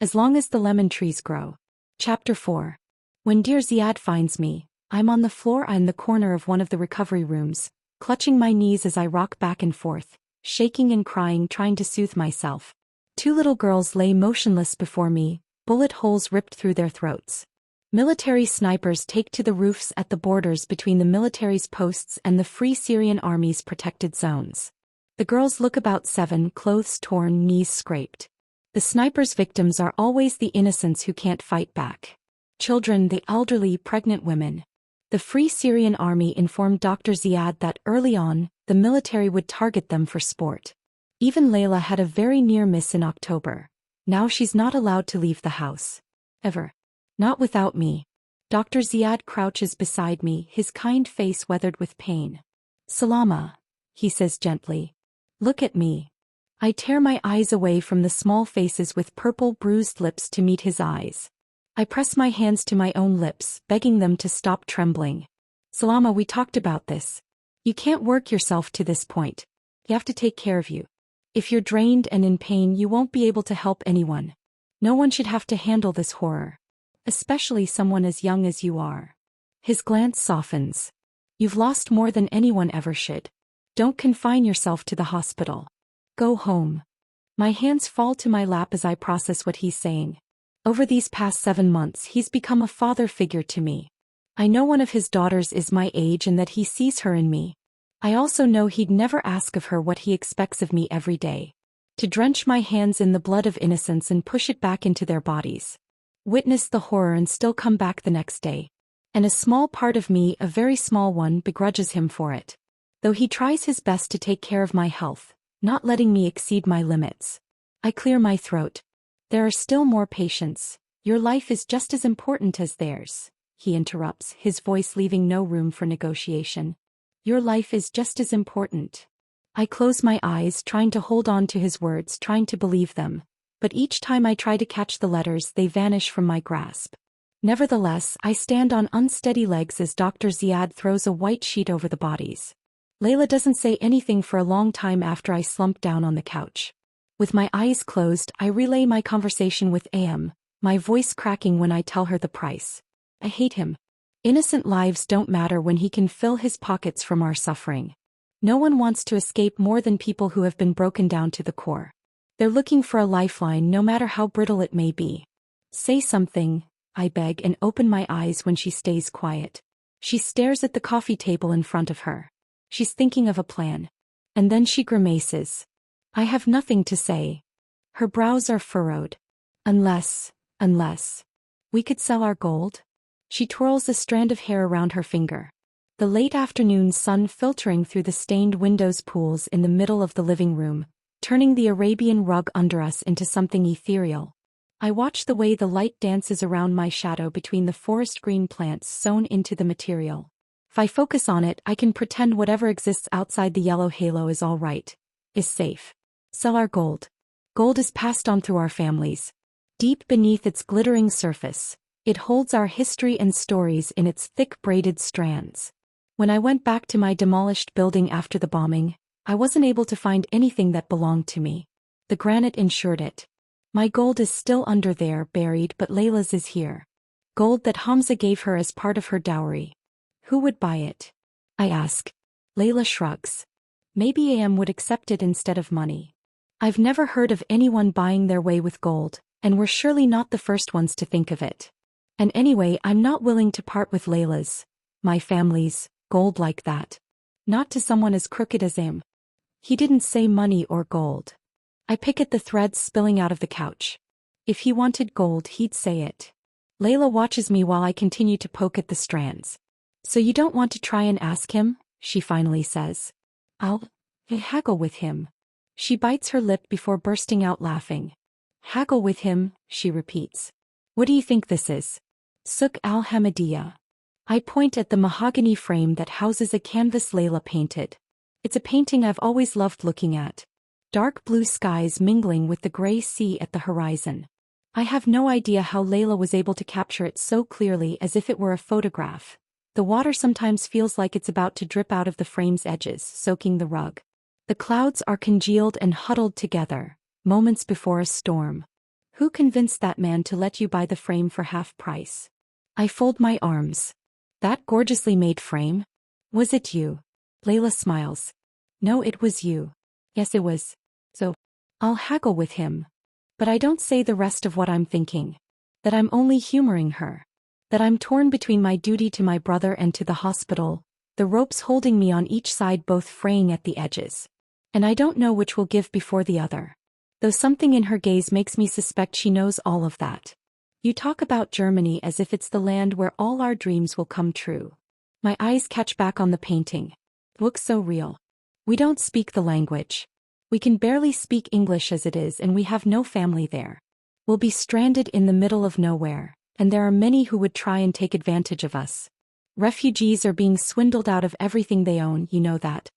As long as the lemon trees grow. Chapter 4. When dear Ziad finds me, I'm on the floor in the corner of one of the recovery rooms, clutching my knees as I rock back and forth, shaking and crying, trying to soothe myself. Two little girls lay motionless before me, bullet holes ripped through their throats. Military snipers take to the roofs at the borders between the military's posts and the Free Syrian Army's protected zones. The girls look about 7, clothes torn, knees scraped. The snipers' victims are always the innocents who can't fight back. Children, the elderly, pregnant women. The Free Syrian Army informed Dr. Ziad that early on, the military would target them for sport. Even Layla had a very near miss in October. Now she's not allowed to leave the house. Ever. Not without me. Dr. Ziad crouches beside me, his kind face weathered with pain. Salama, he says gently. Look at me. I tear my eyes away from the small faces with purple bruised lips to meet his eyes. I press my hands to my own lips, begging them to stop trembling. Salama, we talked about this. You can't work yourself to this point. You have to take care of you. If you're drained and in pain, you won't be able to help anyone. No one should have to handle this horror. Especially someone as young as you are. His glance softens. You've lost more than anyone ever should. Don't confine yourself to the hospital. Go home. My hands fall to my lap as I process what he's saying. Over these past 7 months, he's become a father figure to me. I know one of his daughters is my age and that he sees her in me. I also know he'd never ask of her what he expects of me every day. To drench my hands in the blood of innocence and push it back into their bodies. Witness the horror and still come back the next day. And a small part of me, a very small one, begrudges him for it. Though he tries his best to take care of my health, not letting me exceed my limits. I clear my throat. There are still more patients. Your life is just as important as theirs, he interrupts, his voice leaving no room for negotiation. Your life is just as important. I close my eyes, trying to hold on to his words, trying to believe them. But each time I try to catch the letters, they vanish from my grasp. Nevertheless, I stand on unsteady legs as Dr. Ziad throws a white sheet over the bodies. Layla doesn't say anything for a long time after I slump down on the couch. With my eyes closed, I relay my conversation with Am, my voice cracking when I tell her the price. I hate him. Innocent lives don't matter when he can fill his pockets from our suffering. No one wants to escape more than people who have been broken down to the core. They're looking for a lifeline, no matter how brittle it may be. Say something, I beg, and open my eyes when she stays quiet. She stares at the coffee table in front of her. She's thinking of a plan. And then she grimaces. I have nothing to say. Her brows are furrowed. Unless, we could sell our gold? She twirls a strand of hair around her finger. The late afternoon sun filtering through the stained windows pools in the middle of the living room, turning the Arabian rug under us into something ethereal. I watch the way the light dances around my shadow between the forest green plants sewn into the material. If I focus on it, I can pretend whatever exists outside the yellow halo is all right, is safe. Sell our gold. Gold is passed on through our families. Deep beneath its glittering surface, it holds our history and stories in its thick braided strands. When I went back to my demolished building after the bombing, I wasn't able to find anything that belonged to me. The granite ensured it. My gold is still under there, buried, but Layla's is here. Gold that Hamza gave her as part of her dowry. Who would buy it? I ask. Layla shrugs. Maybe Am would accept it instead of money. I've never heard of anyone buying their way with gold, and we're surely not the first ones to think of it. And anyway, I'm not willing to part with Layla's, my family's, gold like that. Not to someone as crooked as Am. He didn't say money or gold. I pick at the threads spilling out of the couch. If he wanted gold, he'd say it. Layla watches me while I continue to poke at the strands. So you don't want to try and ask him? She finally says. I'll haggle with him. She bites her lip before bursting out laughing. Haggle with him, she repeats. What do you think this is? Souk al-Hamadiyya. I point at the mahogany frame that houses a canvas Layla painted. It's a painting I've always loved looking at. Dark blue skies mingling with the gray sea at the horizon. I have no idea how Layla was able to capture it so clearly, as if it were a photograph. The water sometimes feels like it's about to drip out of the frame's edges, soaking the rug. The clouds are congealed and huddled together, moments before a storm. Who convinced that man to let you buy the frame for half price? I fold my arms. That gorgeously made frame? Was it you? Layla smiles. No, it was you. Yes, it was. So, I'll haggle with him. But I don't say the rest of what I'm thinking. That I'm only humoring her. That I'm torn between my duty to my brother and to the hospital, the ropes holding me on each side both fraying at the edges. And I don't know which will give before the other. Though something in her gaze makes me suspect she knows all of that. You talk about Germany as if it's the land where all our dreams will come true. My eyes catch back on the painting. Looks so real. We don't speak the language. We can barely speak English as it is, and we have no family there. We'll be stranded in the middle of nowhere, and there are many who would try and take advantage of us. Refugees are being swindled out of everything they own, you know that.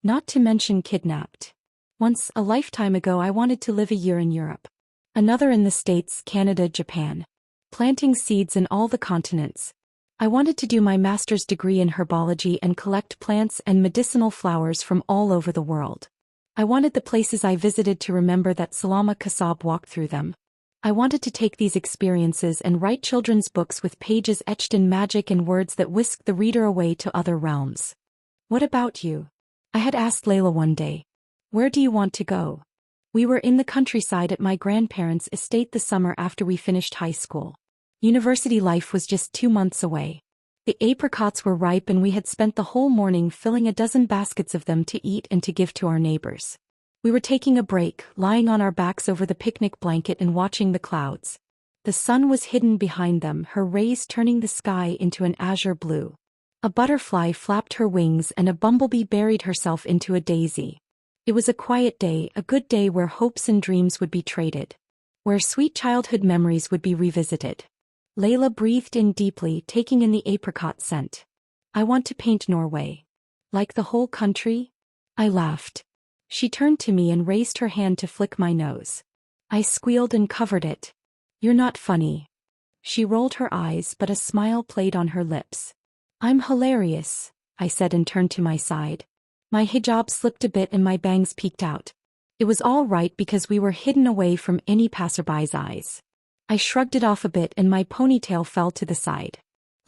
Not to mention kidnapped. Once, a lifetime ago, I wanted to live a year in Europe. Another in the States, Canada, Japan. Planting seeds in all the continents. I wanted to do my master's degree in herbology and collect plants and medicinal flowers from all over the world. I wanted the places I visited to remember that Salama Kasab walked through them. I wanted to take these experiences and write children's books with pages etched in magic and words that whisk the reader away to other realms. What about you? I had asked Layla one day. Where do you want to go? We were in the countryside at my grandparents' estate the summer after we finished high school. University life was just 2 months away. The apricots were ripe and we had spent the whole morning filling a dozen baskets of them to eat and to give to our neighbors. We were taking a break, lying on our backs over the picnic blanket and watching the clouds. The sun was hidden behind them, her rays turning the sky into an azure blue. A butterfly flapped her wings and a bumblebee buried herself into a daisy. It was a quiet day, a good day where hopes and dreams would be traded. Where sweet childhood memories would be revisited. Layla breathed in deeply, taking in the apricot scent. I want to paint Norway. Like the whole country? I laughed. She turned to me and raised her hand to flick my nose. I squealed and covered it. You're not funny. She rolled her eyes, but a smile played on her lips. I'm hilarious, I said and turned to my side. My hijab slipped a bit and my bangs peeked out. It was all right because we were hidden away from any passerby's eyes. I shrugged it off a bit and my ponytail fell to the side.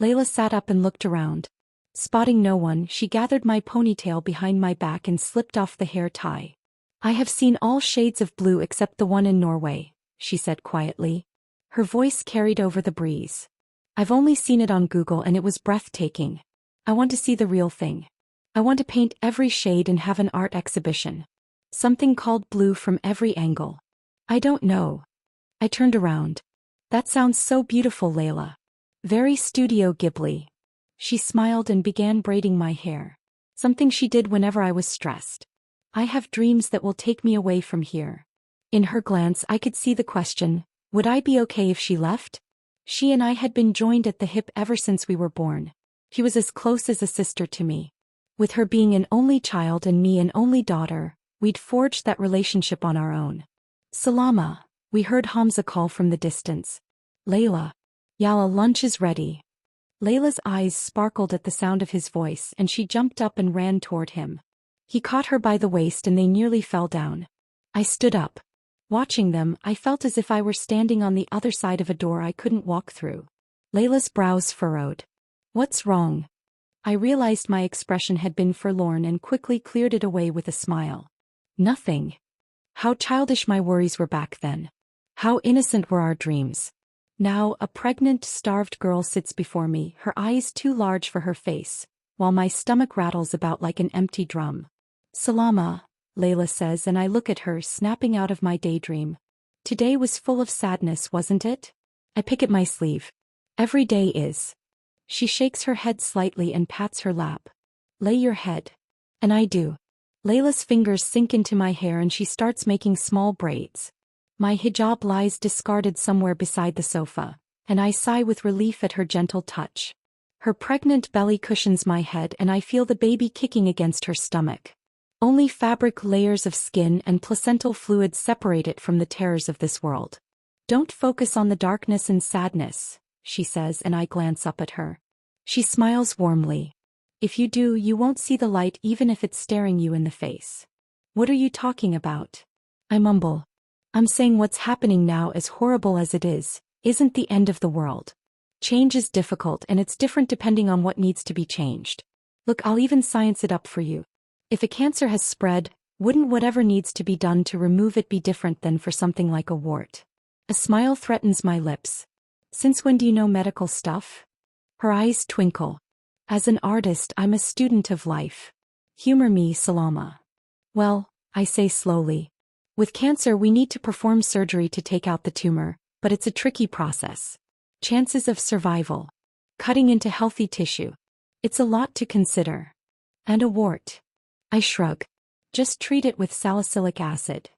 Layla sat up and looked around. Spotting no one, she gathered my ponytail behind my back and slipped off the hair tie. I have seen all shades of blue except the one in Norway, she said quietly. Her voice carried over the breeze. I've only seen it on Google and it was breathtaking. I want to see the real thing. I want to paint every shade and have an art exhibition. Something called blue from every angle. I don't know. I turned around. That sounds so beautiful, Layla. Very Studio Ghibli. She smiled and began braiding my hair. Something she did whenever I was stressed. I have dreams that will take me away from here. In her glance I could see the question, would I be okay if she left? She and I had been joined at the hip ever since we were born. She was as close as a sister to me. With her being an only child and me an only daughter, we'd forged that relationship on our own. Salama, we heard Hamza call from the distance. Layla. Yalla, lunch is ready. Layla's eyes sparkled at the sound of his voice and she jumped up and ran toward him. He caught her by the waist and they nearly fell down. I stood up. Watching them, I felt as if I were standing on the other side of a door I couldn't walk through. Layla's brows furrowed. What's wrong? I realized my expression had been forlorn and quickly cleared it away with a smile. Nothing. How childish my worries were back then. How innocent were our dreams. Now, a pregnant, starved girl sits before me, her eyes too large for her face, while my stomach rattles about like an empty drum. Salama, Layla says, and I look at her, snapping out of my daydream. Today was full of sadness, wasn't it? I pick at my sleeve. Every day is. She shakes her head slightly and pats her lap. Lay your head. And I do. Layla's fingers sink into my hair and she starts making small braids. My hijab lies discarded somewhere beside the sofa, and I sigh with relief at her gentle touch. Her pregnant belly cushions my head and I feel the baby kicking against her stomach. Only fabric layers of skin and placental fluid separate it from the terrors of this world. Don't focus on the darkness and sadness, she says, and I glance up at her. She smiles warmly. If you do, you won't see the light even if it's staring you in the face. What are you talking about? I mumble. I'm saying what's happening now, as horrible as it is, isn't the end of the world. Change is difficult and it's different depending on what needs to be changed. Look, I'll even science it up for you. If a cancer has spread, wouldn't whatever needs to be done to remove it be different than for something like a wart? A smile threatens my lips. Since when do you know medical stuff? Her eyes twinkle. As an artist, I'm a student of life. Humor me, Salama. Well, I say slowly. With cancer, we need to perform surgery to take out the tumor, but it's a tricky process. Chances of survival. Cutting into healthy tissue. It's a lot to consider. And a wart. I shrug. Just treat it with salicylic acid.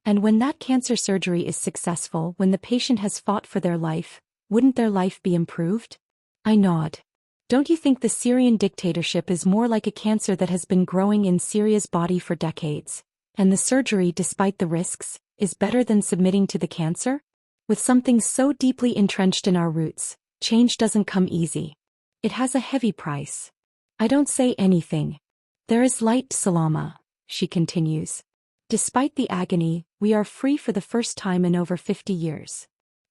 And when that cancer surgery is successful, when the patient has fought for their life, wouldn't their life be improved? I nod. Don't you think the Syrian dictatorship is more like a cancer that has been growing in Syria's body for decades? And the surgery, despite the risks, is better than submitting to the cancer? With something so deeply entrenched in our roots, change doesn't come easy. It has a heavy price. I don't say anything. There is light, Salama, she continues. Despite the agony, we are free for the first time in over 50 years.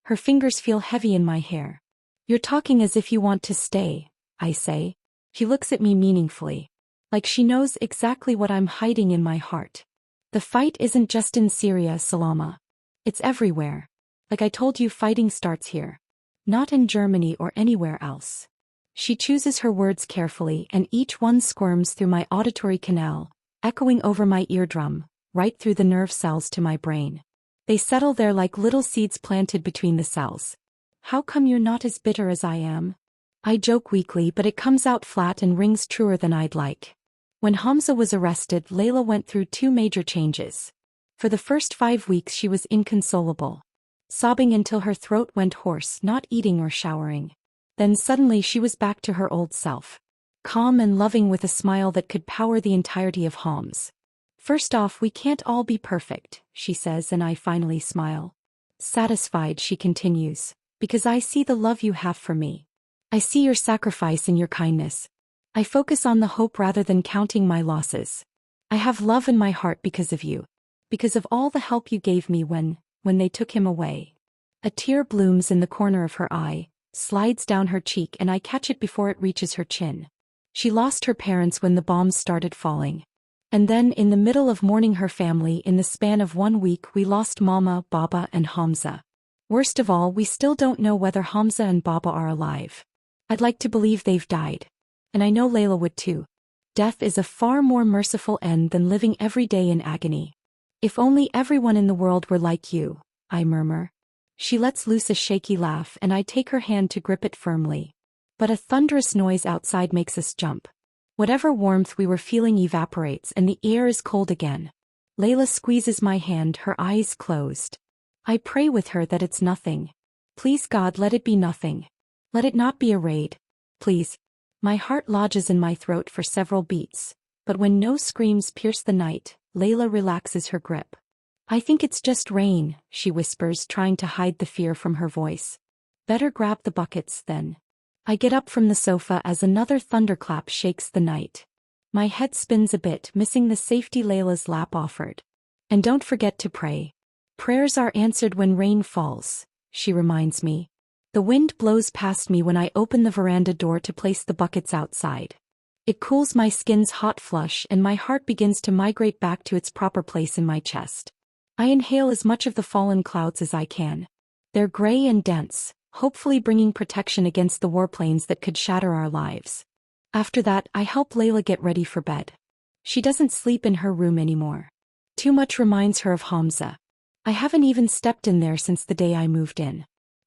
Her fingers feel heavy in my hair. You're talking as if you want to stay, I say. She looks at me meaningfully. Like she knows exactly what I'm hiding in my heart. The fight isn't just in Syria, Salama. It's everywhere. Like I told you, fighting starts here. Not in Germany or anywhere else. She chooses her words carefully, and each one squirms through my auditory canal, echoing over my eardrum, right through the nerve cells to my brain. They settle there like little seeds planted between the cells. How come you're not as bitter as I am? I joke weakly, but it comes out flat and rings truer than I'd like. When Hamza was arrested, Layla went through two major changes. For the first 5 weeks she was inconsolable. Sobbing until her throat went hoarse, not eating or showering. Then suddenly she was back to her old self. Calm and loving, with a smile that could power the entirety of Homs. First off, we can't all be perfect, she says, and I finally smile. Satisfied, she continues, because I see the love you have for me. I see your sacrifice and your kindness. I focus on the hope rather than counting my losses. I have love in my heart because of you. Because of all the help you gave me when they took him away. A tear blooms in the corner of her eye, slides down her cheek, and I catch it before it reaches her chin. She lost her parents when the bombs started falling. And then, in the middle of mourning her family, in the span of 1 week, we lost Mama, Baba, and Hamza. Worst of all, we still don't know whether Hamza and Baba are alive. I'd like to believe they've died. And I know Layla would too. Death is a far more merciful end than living every day in agony. If only everyone in the world were like you, I murmur. She lets loose a shaky laugh, and I take her hand to grip it firmly. But a thunderous noise outside makes us jump. Whatever warmth we were feeling evaporates, and the air is cold again. Layla squeezes my hand, her eyes closed. I pray with her that it's nothing. Please God, let it be nothing. Let it not be a raid. Please. My heart lodges in my throat for several beats, but when no screams pierce the night, Layla relaxes her grip. I think it's just rain, she whispers, trying to hide the fear from her voice. Better grab the buckets, then. I get up from the sofa as another thunderclap shakes the night. My head spins a bit, missing the safety Layla's lap offered. And don't forget to pray. Prayers are answered when rain falls, she reminds me. The wind blows past me when I open the veranda door to place the buckets outside. It cools my skin's hot flush, and my heart begins to migrate back to its proper place in my chest. I inhale as much of the fallen clouds as I can. They're gray and dense, hopefully bringing protection against the warplanes that could shatter our lives. After that, I help Layla get ready for bed. She doesn't sleep in her room anymore. Too much reminds her of Hamza. I haven't even stepped in there since the day I moved in.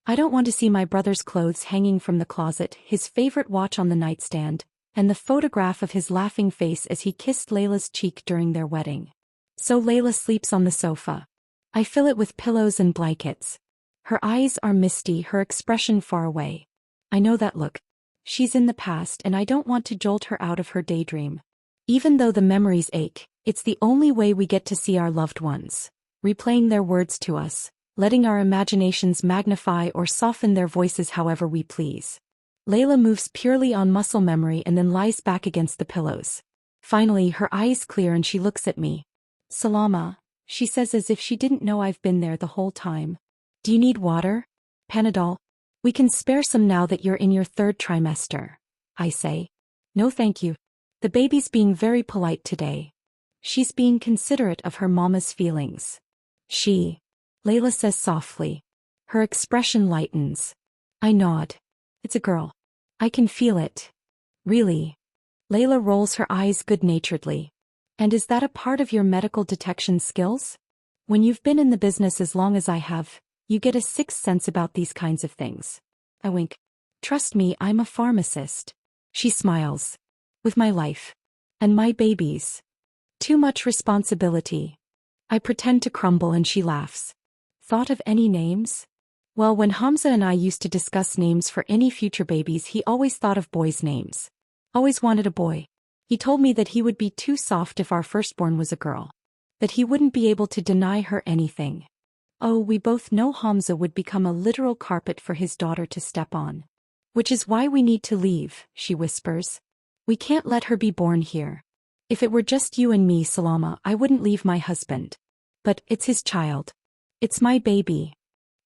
I don't want to see my brother's clothes hanging from the closet, his favorite watch on the nightstand, and the photograph of his laughing face as he kissed Layla's cheek during their wedding. So Layla sleeps on the sofa. I fill it with pillows and blankets. Her eyes are misty, her expression far away. I know that look. She's in the past, and I don't want to jolt her out of her daydream. Even though the memories ache, it's the only way we get to see our loved ones, replaying their words to us, letting our imaginations magnify or soften their voices however we please. Layla moves purely on muscle memory and then lies back against the pillows. Finally, her eyes clear and she looks at me. Salama, she says as if she didn't know I've been there the whole time. Do you need water? Panadol? We can spare some now that you're in your third trimester, I say. No thank you. The baby's being very polite today. She's being considerate of her mama's feelings. Layla says softly. Her expression lightens. I nod. It's a girl. I can feel it. Really? Layla rolls her eyes good-naturedly. And is that a part of your medical detection skills? When you've been in the business as long as I have, you get a sixth sense about these kinds of things. I wink. Trust me, I'm a pharmacist. She smiles. With my life. And my babies. Too much responsibility. I pretend to crumble and she laughs. Thought of any names? Well, when Hamza and I used to discuss names for any future babies, he always thought of boys' names. Always wanted a boy. He told me that he would be too soft if our firstborn was a girl. That he wouldn't be able to deny her anything. Oh, we both know Hamza would become a literal carpet for his daughter to step on. Which is why we need to leave, she whispers. We can't let her be born here. If it were just you and me, Salama, I wouldn't leave my husband. But it's his child. It's my baby.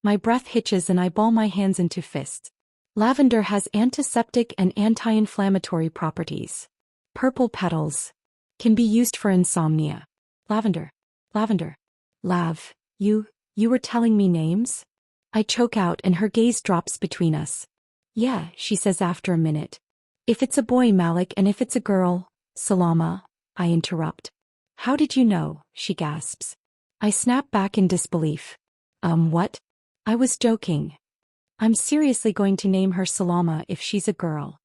My breath hitches and I ball my hands into fists. Lavender has antiseptic and anti-inflammatory properties. Purple petals. Can be used for insomnia. Lavender. Lav, you were telling me names? I choke out and her gaze drops between us. Yeah, she says after a minute. If it's a boy, Malik, and if it's a girl, Salama, I interrupt. How did you know? She gasps. I snap back in disbelief. What? I was joking. I'm seriously going to name her Salama if she's a girl.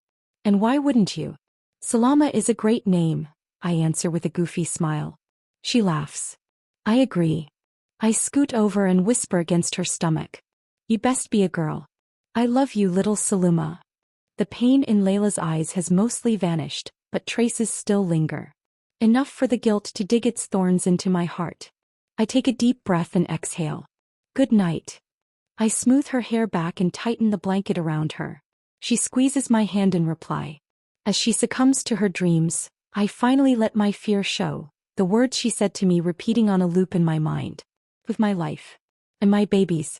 And why wouldn't you? Salama is a great name, I answer with a goofy smile. She laughs. I agree. I scoot over and whisper against her stomach. You best be a girl. I love you, little Saluma. The pain in Layla's eyes has mostly vanished, but traces still linger. Enough for the guilt to dig its thorns into my heart. I take a deep breath and exhale. Good night. I smooth her hair back and tighten the blanket around her. She squeezes my hand in reply. As she succumbs to her dreams, I finally let my fear show, the words she said to me repeating on a loop in my mind. With my life. And my babies.